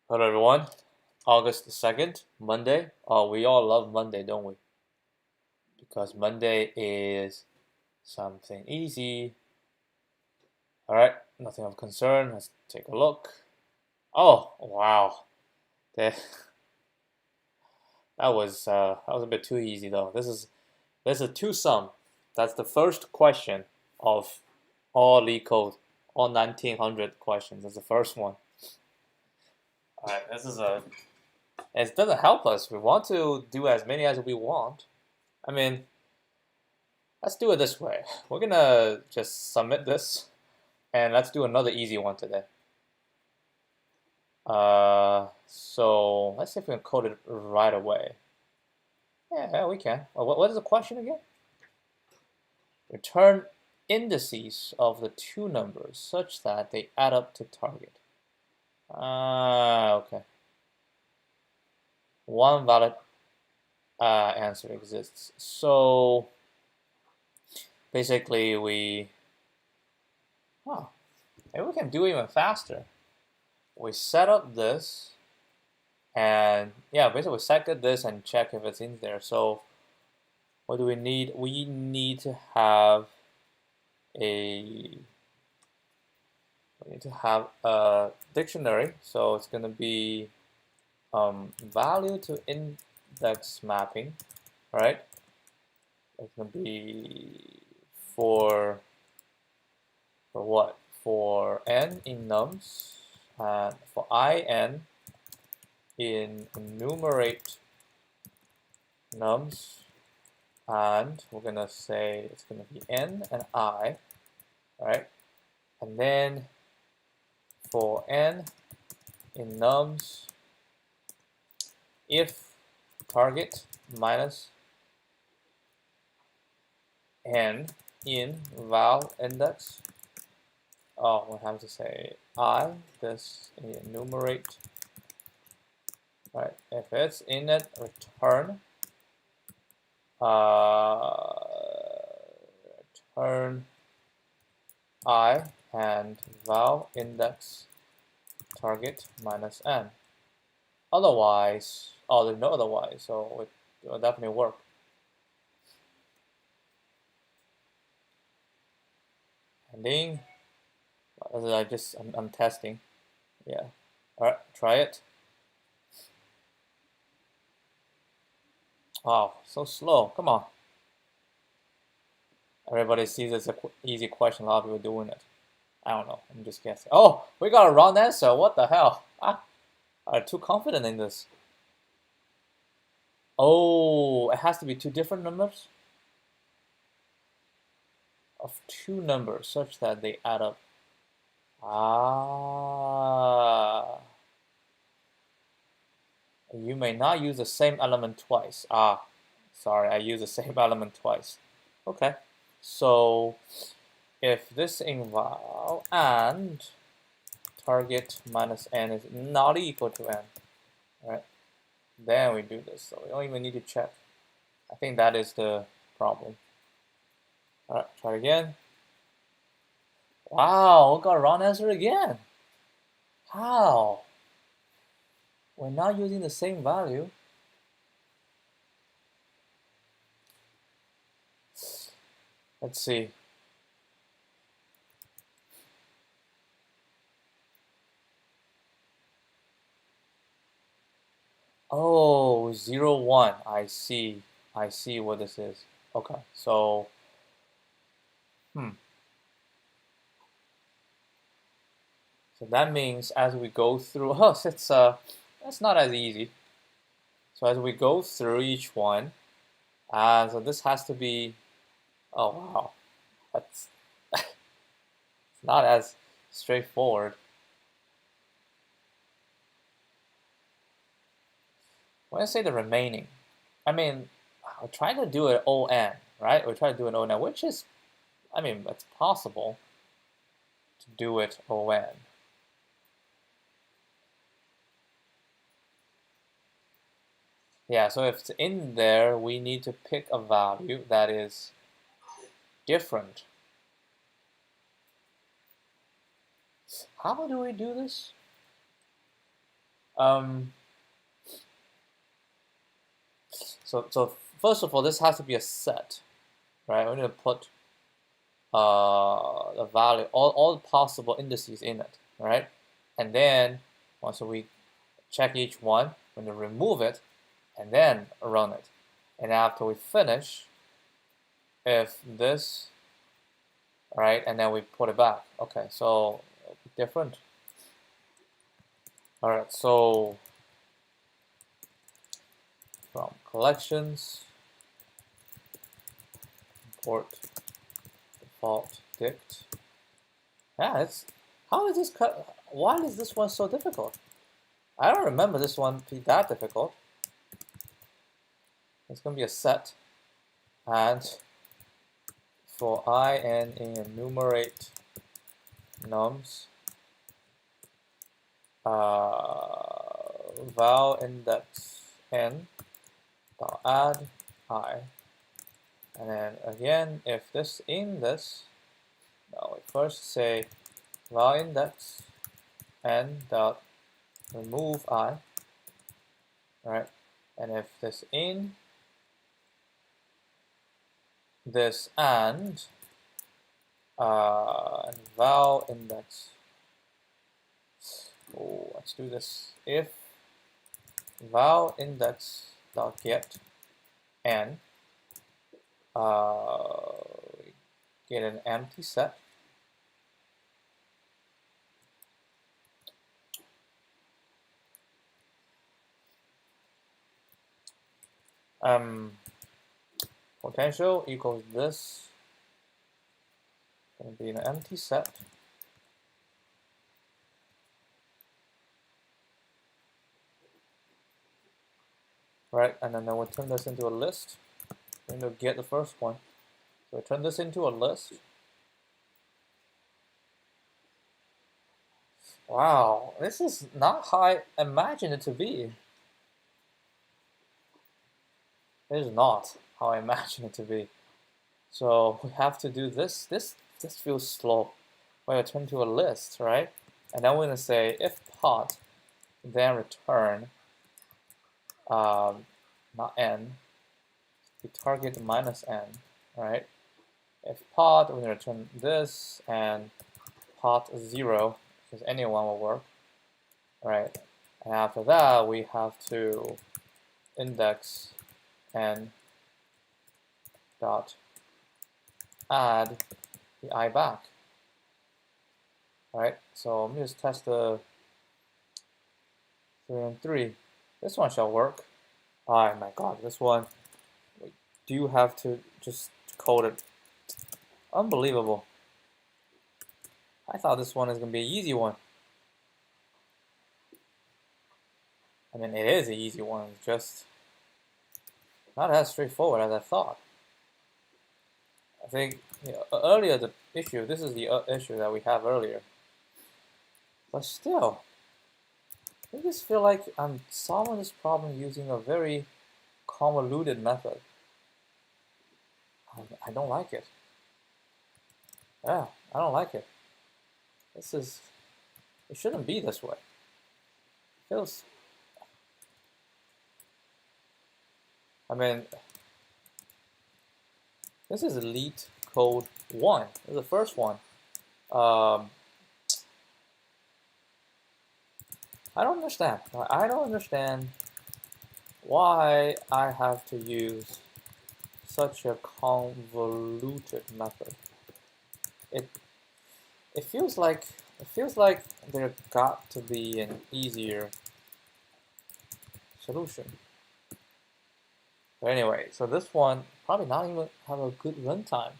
Hello everyone. August the 2nd, Monday. Oh, we all love Monday, don't we? Because Monday is something easy. All right, nothing of concern. Let's take a look. Oh, wow. That, that was a bit too easy though. This is a two-sum. That's the first question of all LeetCode, all 1900 questions. That's the first one. All right, it doesn't help us. We want to do as many as we want. I mean, let's do it this way. We're gonna just submit this, and let's do another easy one today. So let's see if we can code it right away. Yeah, we can. What is the question again? Return indices of the two numbers such that they add up to target. Okay. One valid answer exists. So basically, maybe we can do it even faster. We set up this, and yeah, basically we second this and check if it's in there. So what do we need? We need to have a dictionary. So it's gonna be value to index mapping, right? It's gonna be for what? For n in nums and for in enumerate nums, and we're gonna say it's gonna be n and I, right? And then for n in nums, if target minus n in val index, oh, we have to say I, this enumerate, right? If it's in it, return return I and val index target minus n. Otherwise, oh, there's no otherwise, so it will definitely work. Ending. I'm testing. Yeah. All right, try it. Wow, so slow. Come on. Everybody sees it's an easy question. A lot of people doing it. I don't know. I'm just guessing. Oh, we got a wrong answer. What the hell? I'm too confident in this. Oh, it has to be two different numbers of two numbers such that they add up. Ah. You may not use the same element twice. Sorry, I used the same element twice. Okay. So if this inval and target minus n is not equal to n, right? Then we do this. So we don't even need to check. I think that is the problem. All right, try again. Wow, we got a wrong answer again. How? We're not using the same value. Let's see. Oh, 0, 1. I see. I see what this is. Okay, so, so that means as we go through, oh, that's not as easy. So as we go through each one, so this has to be, oh wow, that's not as straightforward. When I say the remaining, I mean, we're trying to do an ON, right? We're trying to do an ON, which is, I mean, it's possible to do it ON. Yeah, so if it's in there, we need to pick a value that is different. How do we do this? So first of all, this has to be a set, right? We need to put the value, all possible indices in it, right? And then once we check each one, we're going to remove it and then run it. And after we finish, if this, right, and then we put it back. Okay, so it'll be different. All right, so from collections, import default dict. Yeah, it's, how is this cut? Why is this one so difficult? I don't remember this one to be that difficult. It's going to be a set, and for I and enumerate nums, val index n dot add I, and then again if this in this, now we first say val index n dot remove I, right, and if this in this and val index, oh, let's do this, if val index dot get n, get an empty set, potential equals this, going to be an empty set, right, and then we'll turn this into a list. We're going to get the first one, so we turn this into a list. Wow, this is not how I imagined it to be. It is not how I imagined it to be. So we have to do this. This feels slow. We're going to turn to a list, right? And then we're going to say if pot, then return not n, the target minus n, right? If pot, we're going to return this, and pot 0, because anyone will work, right? And after that, we have to index n dot add the I back. Right, so let me just test the 3 and 3. This one shall work. Oh my god, this one, we do have to just code it. Unbelievable. I thought this one is going to be an easy one. I mean, it is an easy one, it's just not as straightforward as I thought. I think earlier the issue, this is the issue that we have earlier. But still, I just feel like I'm solving this problem using a very convoluted method. I don't like it. Yeah, I don't like it. It shouldn't be this way. It feels, I mean, this is LeetCode 1. This is the first one. I don't understand. I don't understand why I have to use such a convoluted method. It feels like there got to be an easier solution. But anyway, so this one probably not even have a good runtime.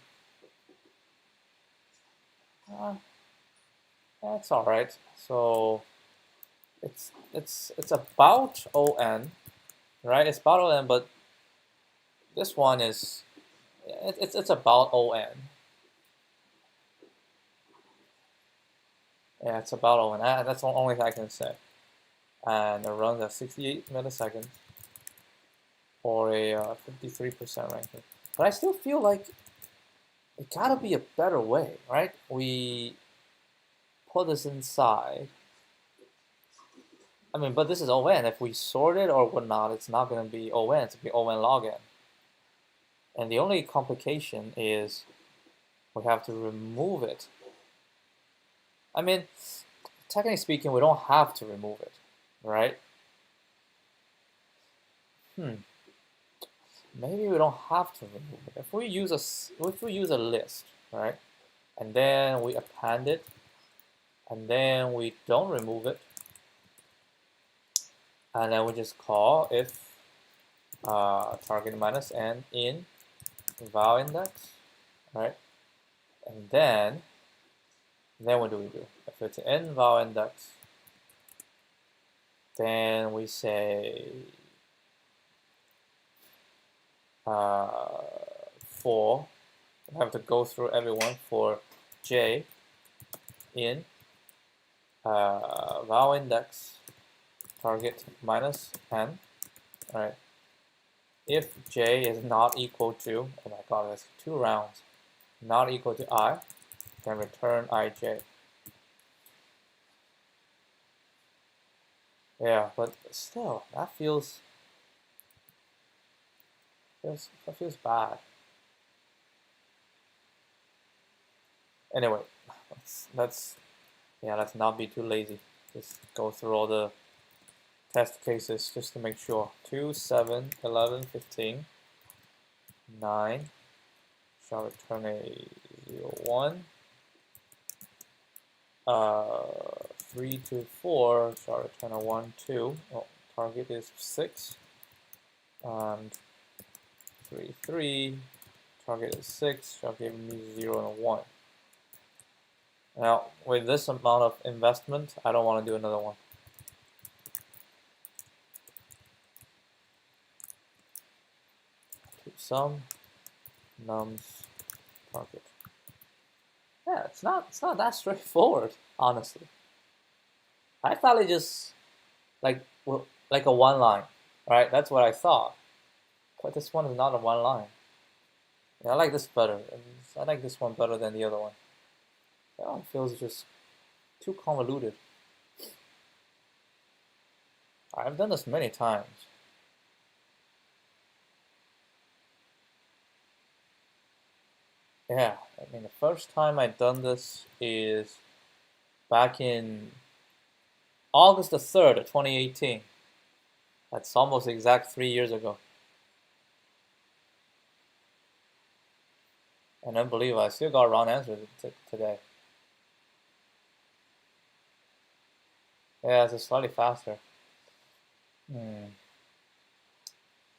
That's all right. So it's about ON, right? It's about ON, but this one is it's about ON. Yeah, it's about ON. That's the only thing I can say. And it runs at 68 milliseconds for a 53% ranking. But I still feel like it gotta be a better way, right? We put this inside I mean, but this is O(n). If we sort it or whatnot, it's not going to be O(n). It's going to be O(n) log n. And the only complication is we have to remove it. I mean, technically speaking, we don't have to remove it, right? Maybe we don't have to remove it. If we use a list, right, and then we append it, and then we don't remove it, and then we just call if target minus n in val index, right, and then what do we do? If it's in val index, then we say for, we have to go through everyone for j in val index target minus n, right? If j is not equal to, oh my god, that's 2 rounds, not equal to I, then return ij. Yeah, but still, that feels bad. Anyway, let's not be too lazy. Just go through all the test cases just to make sure. 2, 7, 11, 15, 9 shall return a 0, 1. 3 to 4 shall return a 1, 2. Oh, target is 6. And 3, 3. Target is 6. Shall give me 0 and a 1. Now, with this amount of investment, I don't want to do another one. Sum nums target. Yeah, it's not that straightforward, honestly. I thought it just like a one line, right? That's what I thought. But this one is not a one line. Yeah, I like this better. I like this one better than the other one. That one feels just too convoluted. I've done this many times. Yeah, I mean, the first time I done this is back in August the 3rd of 2018. That's almost exact 3 years ago. And unbelievable, I still got wrong answers today. Yeah, it's slightly faster.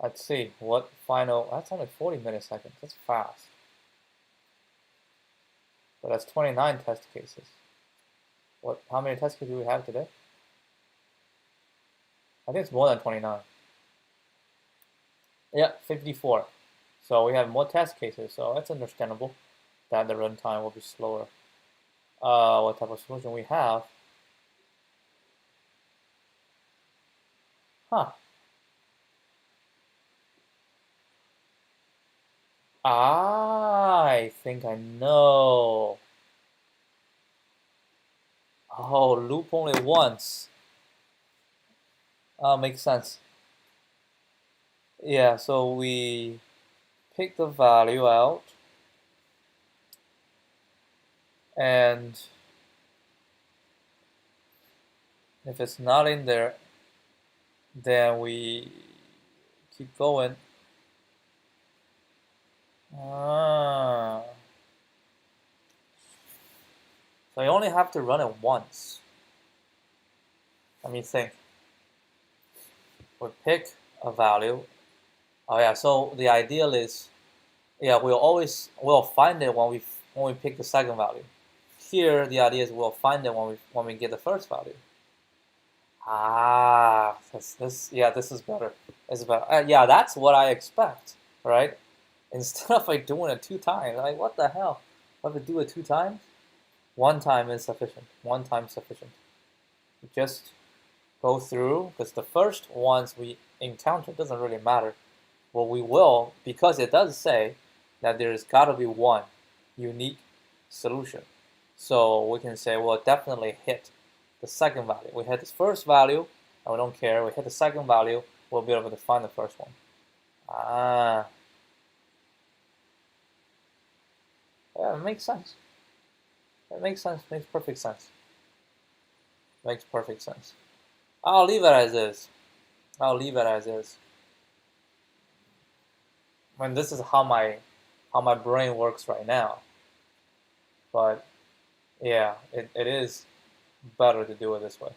Let's see, what final, that's only 40 milliseconds, that's fast. But that's 29 test cases. How many test cases do we have today? I think it's more than 29. Yeah, 54. So we have more test cases, so that's understandable that the runtime will be slower. What type of solution we have? I think I know. Oh, loop only once. Makes sense. Yeah, so we pick the value out, and if it's not in there, then we keep going. So you only have to run it once. Let me think. We pick a value. Oh yeah, so the ideal is, yeah, we'll find it when we pick the second value. Here, the idea is we'll find it when we get the first value. This is better. This is better. Yeah, that's what I expect, right? Instead of like doing it 2 times, like what the hell? I have to do it 2 times? 1 time is sufficient. 1 time is sufficient. Just go through, because the first ones we encounter doesn't really matter. Well, we will, because it does say that there's got to be one unique solution. So we can say we'll definitely hit the second value. We hit this first value, and we don't care. We hit the second value, we'll be able to find the first one. Ah, yeah, it makes sense. It makes sense. Makes perfect sense. Makes perfect sense. I'll leave it as is. I'll leave it as is. I mean, this is how my brain works right now. But yeah, it is better to do it this way.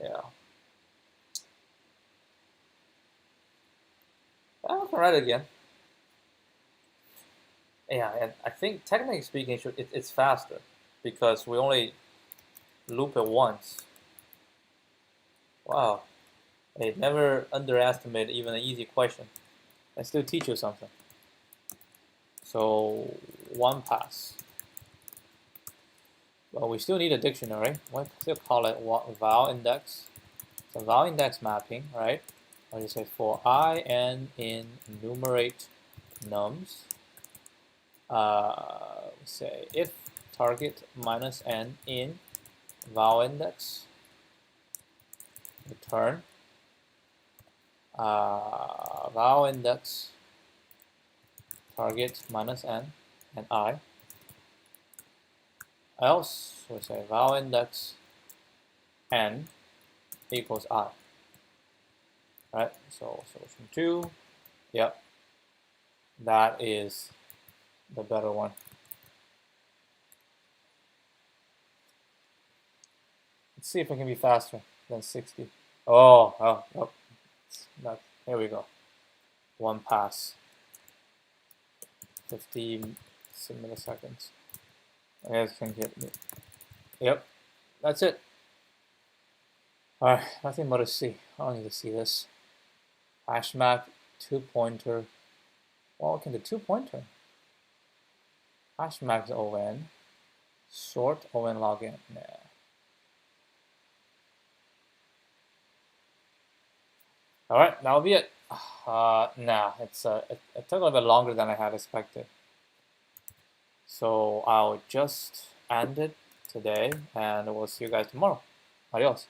Yeah. I can write it again. Yeah, and I think technically speaking, it's faster because we only loop it once. Wow. Hey, never underestimate even an easy question. I still teach you something. So one pass. Well, we still need a dictionary. We still call it val index. So val index mapping, right? I'll just say for I n in enumerate nums. Say if target minus n in val index return val index target minus n and I. Else we say val index n equals I. Right? So solution 2, yep, that is the better one. Let's see if it can be faster than 60. Oh, yep. Here we go. One pass. 50 milliseconds. I guess can get me. Yep, that's it. Alright, nothing more to see. I don't need to see this. Hash map, 2-pointer. Well, can the 2-pointer? Hash map is ON. Sort ON login. Nah. Alright, that'll be it. Nah, it took a little bit longer than I had expected. So I'll just end it today, and we'll see you guys tomorrow. Adios.